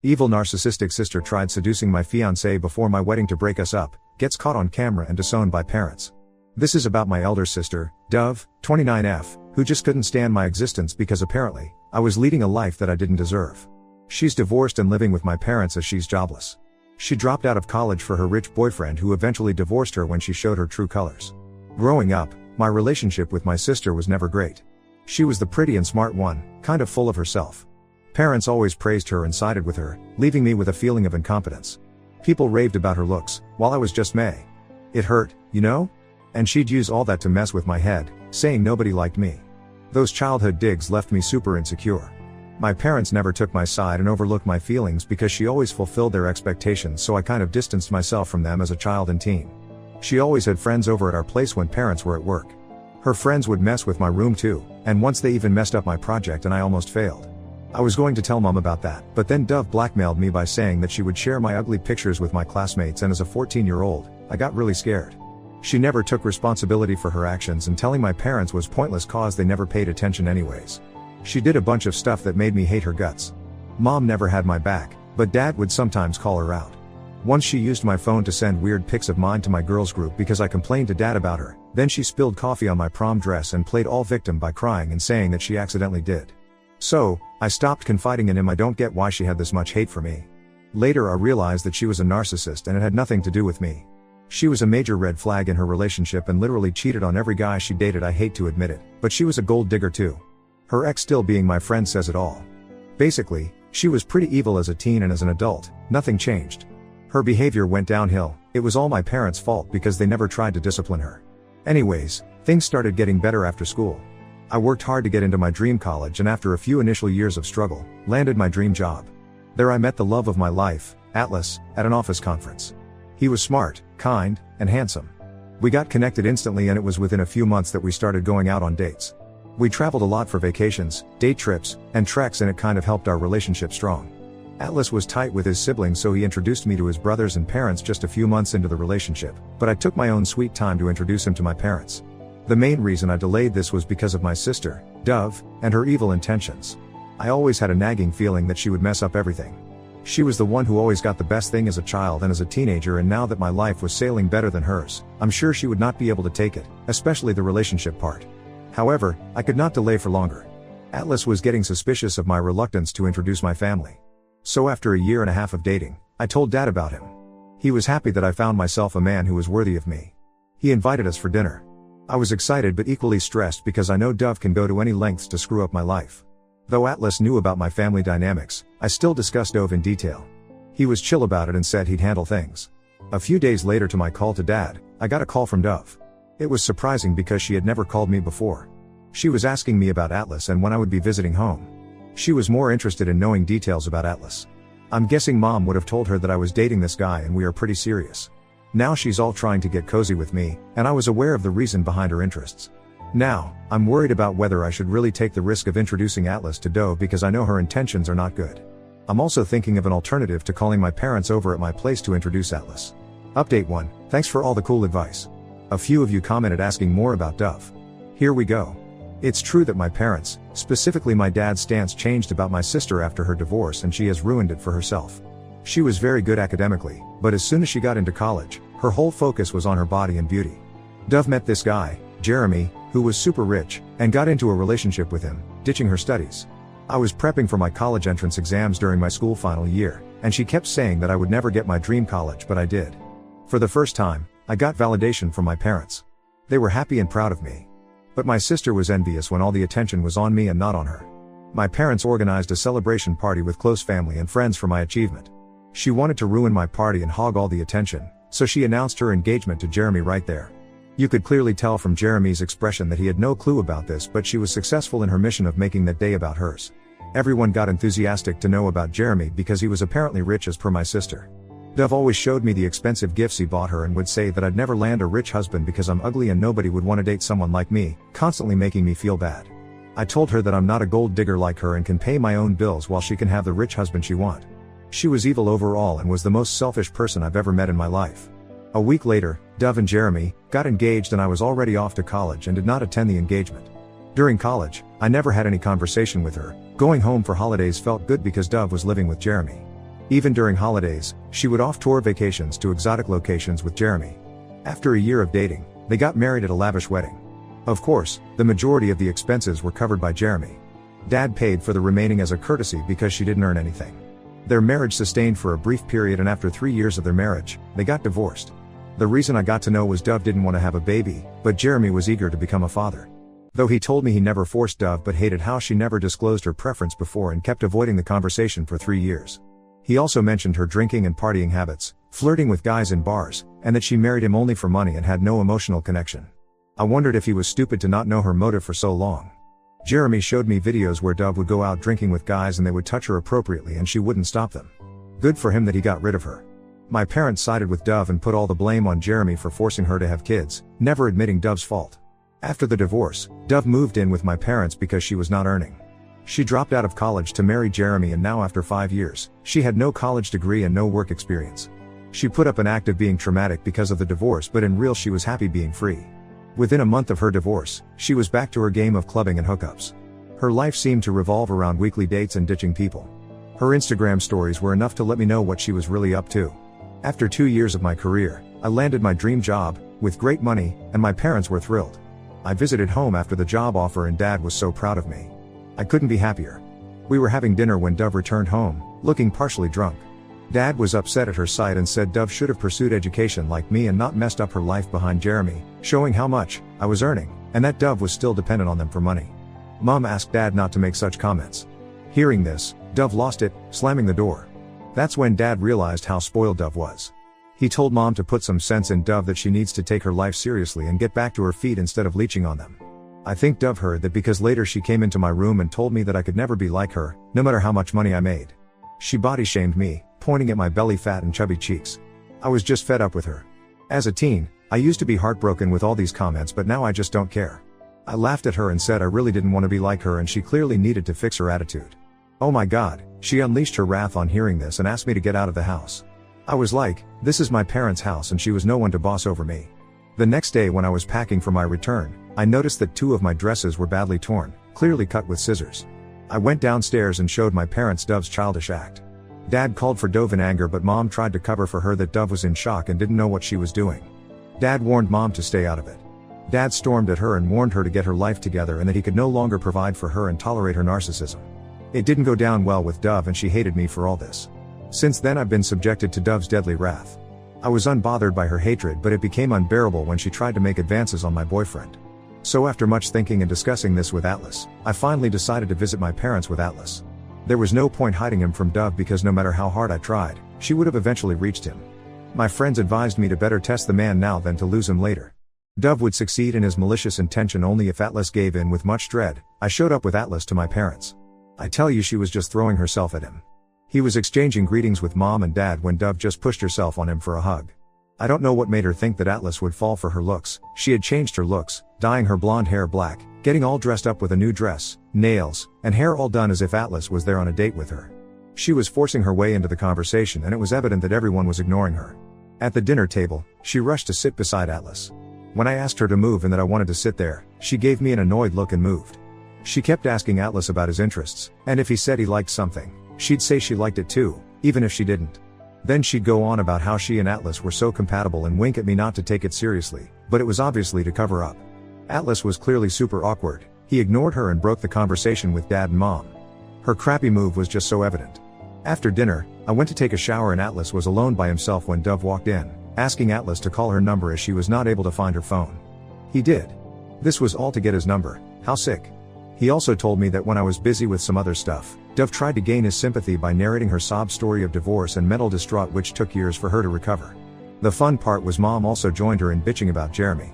Evil narcissistic sister tried seducing my fiancé before my wedding to break us up, gets caught on camera and disowned by parents. This is about my elder sister, Dove, 29F, who just couldn't stand my existence because apparently, I was leading a life that I didn't deserve. She's divorced and living with my parents as she's jobless. She dropped out of college for her rich boyfriend who eventually divorced her when she showed her true colors. Growing up, my relationship with my sister was never great. She was the pretty and smart one, kind of full of herself. Parents always praised her and sided with her, leaving me with a feeling of incompetence. People raved about her looks, while I was just May. It hurt, you know? And she'd use all that to mess with my head, saying nobody liked me. Those childhood digs left me super insecure. My parents never took my side and overlooked my feelings because she always fulfilled their expectations, so I kind of distanced myself from them as a child and teen. She always had friends over at our place when parents were at work. Her friends would mess with my room too, and once they even messed up my project and I almost failed. I was going to tell mom about that, but then Dove blackmailed me by saying that she would share my ugly pictures with my classmates, and as a 14-year-old, I got really scared. She never took responsibility for her actions, and telling my parents was pointless cause they never paid attention anyways. She did a bunch of stuff that made me hate her guts. Mom never had my back, but dad would sometimes call her out. Once she used my phone to send weird pics of mine to my girls group because I complained to dad about her, then she spilled coffee on my prom dress and played all victim by crying and saying that she accidentally did. So, I stopped confiding in him. I don't get why she had this much hate for me. Later I realized that she was a narcissist and it had nothing to do with me. She was a major red flag in her relationship and literally cheated on every guy she dated. I hate to admit it, but she was a gold digger too. Her ex still being my friend says it all. Basically, she was pretty evil as a teen, and as an adult, nothing changed. Her behavior went downhill. It was all my parents' fault because they never tried to discipline her. Anyways, things started getting better after school. I worked hard to get into my dream college, and after a few initial years of struggle, landed my dream job. There I met the love of my life, Atlas, at an office conference. He was smart, kind, and handsome. We got connected instantly, and it was within a few months that we started going out on dates. We traveled a lot for vacations, date trips, and treks, and it kind of helped our relationship strong. Atlas was tight with his siblings, so he introduced me to his brothers and parents just a few months into the relationship, but I took my own sweet time to introduce him to my parents. The main reason I delayed this was because of my sister, Dove, and her evil intentions. I always had a nagging feeling that she would mess up everything. She was the one who always got the best thing as a child and as a teenager, and now that my life was sailing better than hers, I'm sure she would not be able to take it, especially the relationship part. However, I could not delay for longer. Atlas was getting suspicious of my reluctance to introduce my family. So after a year and a half of dating, I told dad about him. He was happy that I found myself a man who was worthy of me. He invited us for dinner. I was excited but equally stressed because I know Dove can go to any lengths to screw up my life. Though Atlas knew about my family dynamics, I still discussed Dove in detail. He was chill about it and said he'd handle things. A few days later, to my call to dad, I got a call from Dove. It was surprising because she had never called me before. She was asking me about Atlas and when I would be visiting home. She was more interested in knowing details about Atlas. I'm guessing mom would have told her that I was dating this guy and we are pretty serious. Now she's all trying to get cozy with me, and I was aware of the reason behind her interests. Now, I'm worried about whether I should really take the risk of introducing Atlas to Dove because I know her intentions are not good. I'm also thinking of an alternative to calling my parents over at my place to introduce Atlas. Update 1. Thanks for all the cool advice. A few of you commented asking more about Dove. Here we go. It's true that my parents, specifically my dad's stance, changed about my sister after her divorce, and she has ruined it for herself. She was very good academically, but as soon as she got into college, her whole focus was on her body and beauty. Dove met this guy, Jeremy, who was super rich, and got into a relationship with him, ditching her studies. I was prepping for my college entrance exams during my school final year, and she kept saying that I would never get my dream college, but I did. For the first time, I got validation from my parents. They were happy and proud of me. But my sister was envious when all the attention was on me and not on her. My parents organized a celebration party with close family and friends for my achievement. She wanted to ruin my party and hog all the attention, so she announced her engagement to Jeremy right there. You could clearly tell from Jeremy's expression that he had no clue about this, but she was successful in her mission of making that day about hers. Everyone got enthusiastic to know about Jeremy because he was apparently rich as per my sister. Dove always showed me the expensive gifts he bought her and would say that I'd never land a rich husband because I'm ugly and nobody would want to date someone like me, constantly making me feel bad. I told her that I'm not a gold digger like her and can pay my own bills while she can have the rich husband she wants. She was evil overall and was the most selfish person I've ever met in my life. A week later, Dove and Jeremy got engaged and I was already off to college and did not attend the engagement. During college, I never had any conversation with her. Going home for holidays felt good because Dove was living with Jeremy. Even during holidays, she would off-tour vacations to exotic locations with Jeremy. After a year of dating, they got married at a lavish wedding. Of course, the majority of the expenses were covered by Jeremy. Dad paid for the remaining as a courtesy because she didn't earn anything. Their marriage sustained for a brief period, and after 3 years of their marriage, they got divorced. The reason I got to know was Dove didn't want to have a baby, but Jeremy was eager to become a father. Though he told me he never forced Dove but hated how she never disclosed her preference before and kept avoiding the conversation for 3 years. He also mentioned her drinking and partying habits, flirting with guys in bars, and that she married him only for money and had no emotional connection. I wondered if he was stupid to not know her motive for so long. Jeremy showed me videos where Dove would go out drinking with guys and they would touch her appropriately and she wouldn't stop them. Good for him that he got rid of her. My parents sided with Dove and put all the blame on Jeremy for forcing her to have kids, never admitting Dove's fault. After the divorce, Dove moved in with my parents because she was not earning. She dropped out of college to marry Jeremy, and now after 5 years, she had no college degree and no work experience. She put up an act of being traumatic because of the divorce, but in real she was happy being free. Within a month of her divorce, she was back to her game of clubbing and hookups. Her life seemed to revolve around weekly dates and ditching people. Her Instagram stories were enough to let me know what she was really up to. After 2 years of my career, I landed my dream job, with great money, and my parents were thrilled. I visited home after the job offer and Dad was so proud of me. I couldn't be happier. We were having dinner when Dove returned home, looking partially drunk. Dad was upset at her sight and said Dove should have pursued education like me and not messed up her life behind Jeremy, showing how much I was earning, and that Dove was still dependent on them for money. Mom asked Dad not to make such comments. Hearing this, Dove lost it, slamming the door. That's when Dad realized how spoiled Dove was. He told Mom to put some sense in Dove, that she needs to take her life seriously and get back to her feet instead of leeching on them. I think Dove heard that because later she came into my room and told me that I could never be like her, no matter how much money I made. She body shamed me, pointing at my belly fat and chubby cheeks. I was just fed up with her. As a teen, I used to be heartbroken with all these comments, but now I just don't care. I laughed at her and said I really didn't want to be like her and she clearly needed to fix her attitude. Oh my God, she unleashed her wrath on hearing this and asked me to get out of the house. I was like, this is my parents' house and she was no one to boss over me. The next day when I was packing for my return, I noticed that 2 of my dresses were badly torn, clearly cut with scissors. I went downstairs and showed my parents Dove's childish act. Dad called for Dove in anger, but Mom tried to cover for her that Dove was in shock and didn't know what she was doing. Dad warned Mom to stay out of it. Dad stormed at her and warned her to get her life together and that he could no longer provide for her and tolerate her narcissism. It didn't go down well with Dove and she hated me for all this. Since then I've been subjected to Dove's deadly wrath. I was unbothered by her hatred, but it became unbearable when she tried to make advances on my boyfriend. So after much thinking and discussing this with Atlas, I finally decided to visit my parents with Atlas. There was no point hiding him from Dove because no matter how hard I tried, she would have eventually reached him. My friends advised me to better test the man now than to lose him later. Dove would succeed in his malicious intention only if Atlas gave in. With much dread, I showed up with Atlas to my parents. I tell you, she was just throwing herself at him. He was exchanging greetings with Mom and Dad when Dove just pushed herself on him for a hug. I don't know what made her think that Atlas would fall for her looks. She had changed her looks, dyeing her blonde hair black, getting all dressed up with a new dress, nails, and hair all done as if Atlas was there on a date with her. She was forcing her way into the conversation and it was evident that everyone was ignoring her. At the dinner table, she rushed to sit beside Atlas. When I asked her to move and that I wanted to sit there, she gave me an annoyed look and moved. She kept asking Atlas about his interests, and if he said he liked something, she'd say she liked it too, even if she didn't. Then she'd go on about how she and Atlas were so compatible and wink at me not to take it seriously, but it was obviously to cover up. Atlas was clearly super awkward. He ignored her and broke the conversation with Dad and Mom. Her crappy move was just so evident. After dinner, I went to take a shower and Atlas was alone by himself when Dove walked in, asking Atlas to call her number as she was not able to find her phone. He did. This was all to get his number. How sick. He also told me that when I was busy with some other stuff, Dove tried to gain his sympathy by narrating her sob story of divorce and mental distraught, which took years for her to recover. The fun part was Mom also joined her in bitching about Jeremy.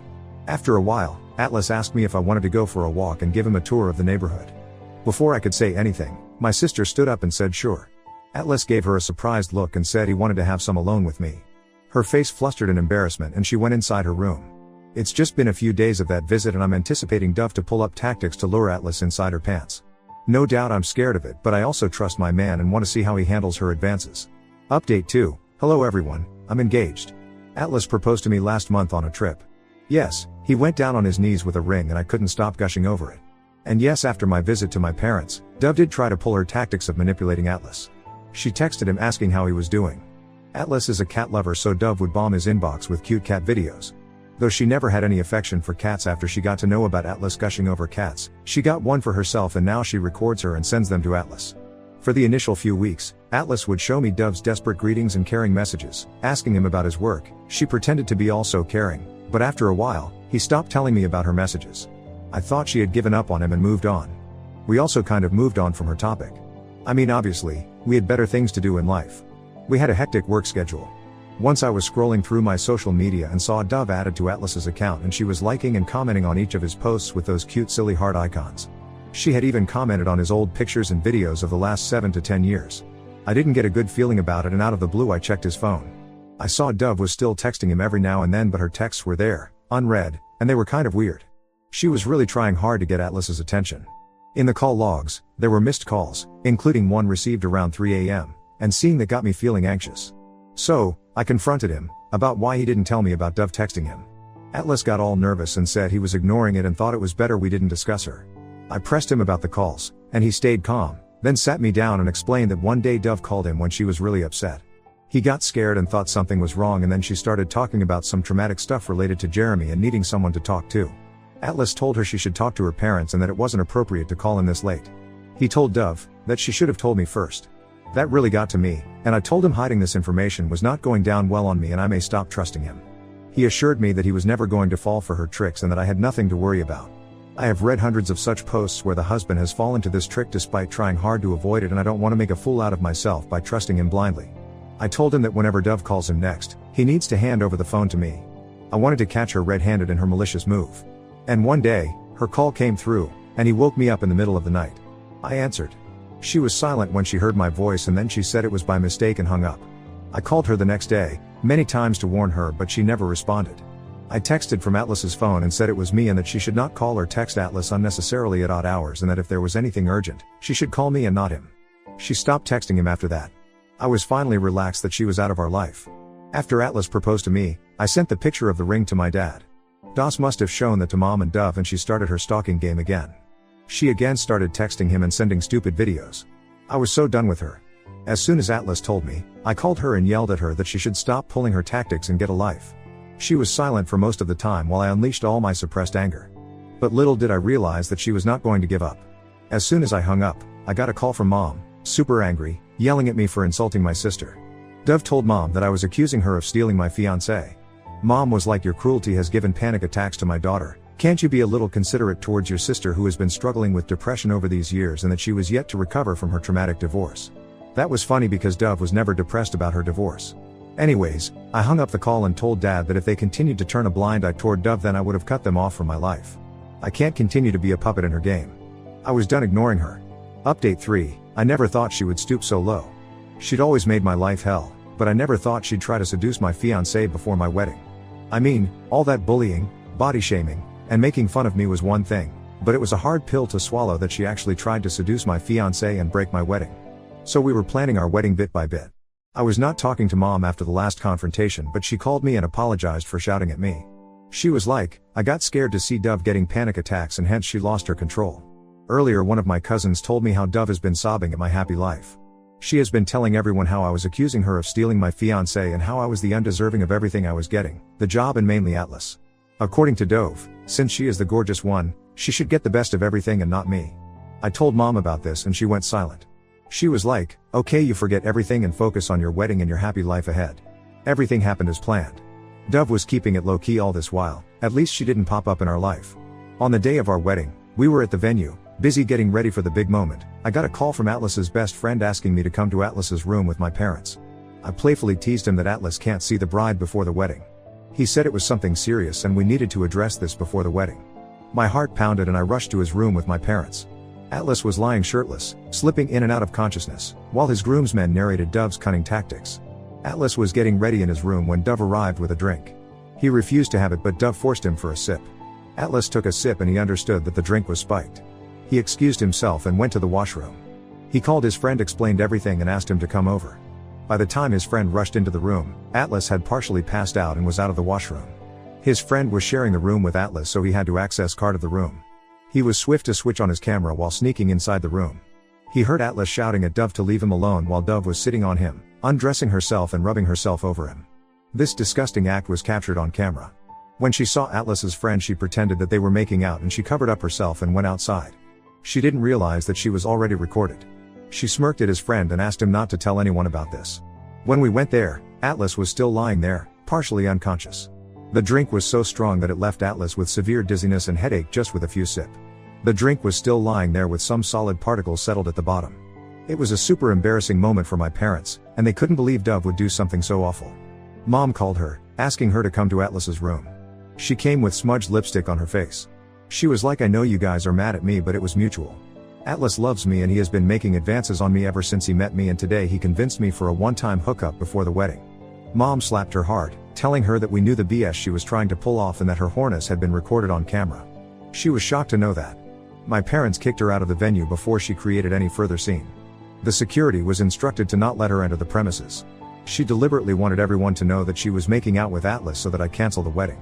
After a while, Atlas asked me if I wanted to go for a walk and give him a tour of the neighborhood. Before I could say anything, my sister stood up and said sure. Atlas gave her a surprised look and said he wanted to have some alone with me. Her face flustered in embarrassment and she went inside her room. It's just been a few days of that visit and I'm anticipating Dove to pull up tactics to lure Atlas inside her pants. No doubt I'm scared of it, but I also trust my man and want to see how he handles her advances. Update 2. Hello everyone, I'm engaged. Atlas proposed to me last month on a trip. Yes, he went down on his knees with a ring and I couldn't stop gushing over it. And yes, after my visit to my parents, Dove did try to pull her tactics of manipulating Atlas. She texted him asking how he was doing. Atlas is a cat lover, so Dove would bomb his inbox with cute cat videos. Though she never had any affection for cats after she got to know about Atlas gushing over cats, she got one for herself and now she records her and sends them to Atlas. For the initial few weeks, Atlas would show me Dove's desperate greetings and caring messages, asking him about his work. She pretended to be also caring, but after a while, he stopped telling me about her messages. I thought she had given up on him and moved on. We also kind of moved on from her topic. I mean, obviously, we had better things to do in life. We had a hectic work schedule. Once I was scrolling through my social media and saw Dove added to Atlas's account and she was liking and commenting on each of his posts with those cute silly heart icons. She had even commented on his old pictures and videos of the last 7 to 10 years. I didn't get a good feeling about it and out of the blue I checked his phone. I saw Dove was still texting him every now and then, but her texts were there, unread, and they were kind of weird. She was really trying hard to get Atlas's attention. In the call logs, there were missed calls, including one received around 3 a.m., and seeing that got me feeling anxious. So, I confronted him about why he didn't tell me about Dove texting him. Atlas got all nervous and said he was ignoring it and thought it was better we didn't discuss her. I pressed him about the calls, and he stayed calm, then sat me down and explained that one day Dove called him when she was really upset. He got scared and thought something was wrong, and then she started talking about some traumatic stuff related to Jeremy and needing someone to talk to. Atlas told her she should talk to her parents and that it wasn't appropriate to call him this late. He told Dove that she should have told me first. That really got to me, and I told him hiding this information was not going down well on me and I may stop trusting him. He assured me that he was never going to fall for her tricks and that I had nothing to worry about. I have read hundreds of such posts where the husband has fallen to this trick despite trying hard to avoid it, and I don't want to make a fool out of myself by trusting him blindly. I told him that whenever Dove calls him next, he needs to hand over the phone to me. I wanted to catch her red-handed in her malicious move. And one day, her call came through, and he woke me up in the middle of the night. I answered. She was silent when she heard my voice and then she said it was by mistake and hung up. I called her the next day, many times to warn her, but she never responded. I texted from Atlas's phone and said it was me and that she should not call or text Atlas unnecessarily at odd hours and that if there was anything urgent, she should call me and not him. She stopped texting him after that. I was finally relaxed that she was out of our life. After Atlas proposed to me, I sent the picture of the ring to my dad. Das must have shown that to Mom and Dove and she started her stalking game again. She again started texting him and sending stupid videos. I was so done with her. As soon as Atlas told me, I called her and yelled at her that she should stop pulling her tactics and get a life. She was silent for most of the time while I unleashed all my suppressed anger. But little did I realize that she was not going to give up. As soon as I hung up, I got a call from Mom, super angry, yelling at me for insulting my sister. Dove told Mom that I was accusing her of stealing my fiancé. Mom was like, "Your cruelty has given panic attacks to my daughter. Can't you be a little considerate towards your sister who has been struggling with depression over these years and that she was yet to recover from her traumatic divorce?" That was funny because Dove was never depressed about her divorce. Anyways, I hung up the call and told Dad that if they continued to turn a blind eye toward Dove then I would have cut them off from my life. I can't continue to be a puppet in her game. I was done ignoring her. Update 3, I never thought she would stoop so low. She'd always made my life hell, but I never thought she'd try to seduce my fiancé before my wedding. I mean, all that bullying, body shaming, and making fun of me was one thing, but it was a hard pill to swallow that she actually tried to seduce my fiancé and break my wedding. So we were planning our wedding bit by bit. I was not talking to Mom after the last confrontation, but she called me and apologized for shouting at me. She was like, "I got scared to see Dove getting panic attacks and hence she lost her control." Earlier, one of my cousins told me how Dove has been sobbing at my happy life. She has been telling everyone how I was accusing her of stealing my fiancé and how I was the undeserving of everything I was getting, the job and mainly Atlas. According to Dove, since she is the gorgeous one, she should get the best of everything and not me. I told Mom about this and she went silent. She was like, "Okay, you forget everything and focus on your wedding and your happy life ahead." Everything happened as planned. Dove was keeping it low-key all this while, at least she didn't pop up in our life. On the day of our wedding, we were at the venue, busy getting ready for the big moment. I got a call from Atlas's best friend asking me to come to Atlas's room with my parents. I playfully teased him that Atlas can't see the bride before the wedding. He said it was something serious and we needed to address this before the wedding. My heart pounded and I rushed to his room with my parents. Atlas was lying shirtless, slipping in and out of consciousness, while his groomsmen narrated Dove's cunning tactics. Atlas was getting ready in his room when Dove arrived with a drink. He refused to have it, but Dove forced him for a sip. Atlas took a sip and he understood that the drink was spiked. He excused himself and went to the washroom. He called his friend, explained everything and asked him to come over. By the time his friend rushed into the room, Atlas had partially passed out and was out of the washroom. His friend was sharing the room with Atlas, so he had to access card of the room. He was swift to switch on his camera while sneaking inside the room. He heard Atlas shouting at Dove to leave him alone while Dove was sitting on him, undressing herself and rubbing herself over him. This disgusting act was captured on camera. When she saw Atlas's friend, she pretended that they were making out and she covered up herself and went outside. She didn't realize that she was already recorded. She smirked at his friend and asked him not to tell anyone about this. When we went there, Atlas was still lying there, partially unconscious. The drink was so strong that it left Atlas with severe dizziness and headache just with a few sips. The drink was still lying there with some solid particles settled at the bottom. It was a super embarrassing moment for my parents, and they couldn't believe Dove would do something so awful. Mom called her, asking her to come to Atlas's room. She came with smudged lipstick on her face. She was like, "I know you guys are mad at me, but it was mutual. Atlas loves me and he has been making advances on me ever since he met me, and today he convinced me for a one-time hookup before the wedding." Mom slapped her hard, telling her that we knew the BS she was trying to pull off and that her whoreness had been recorded on camera. She was shocked to know that. My parents kicked her out of the venue before she created any further scene. The security was instructed to not let her enter the premises. She deliberately wanted everyone to know that she was making out with Atlas so that I cancel the wedding.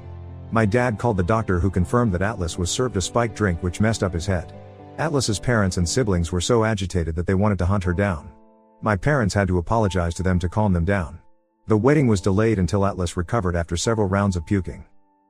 My dad called the doctor, who confirmed that Atlas was served a spiked drink which messed up his head. Atlas's parents and siblings were so agitated that they wanted to hunt her down. My parents had to apologize to them to calm them down. The wedding was delayed until Atlas recovered after several rounds of puking.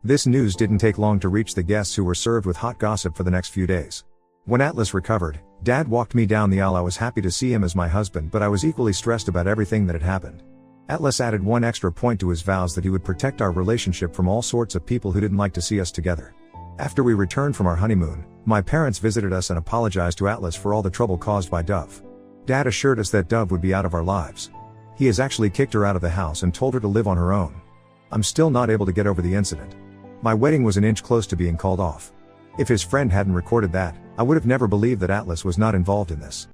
This news didn't take long to reach the guests, who were served with hot gossip for the next few days. When Atlas recovered, Dad walked me down the aisle. I was happy to see him as my husband, but I was equally stressed about everything that had happened. Atlas added one extra point to his vows that he would protect our relationship from all sorts of people who didn't like to see us together. After we returned from our honeymoon, my parents visited us and apologized to Atlas for all the trouble caused by Dove. Dad assured us that Dove would be out of our lives. He has actually kicked her out of the house and told her to live on her own. I'm still not able to get over the incident. My wedding was an inch close to being called off. If his friend hadn't recorded that, I would have never believed that Atlas was not involved in this.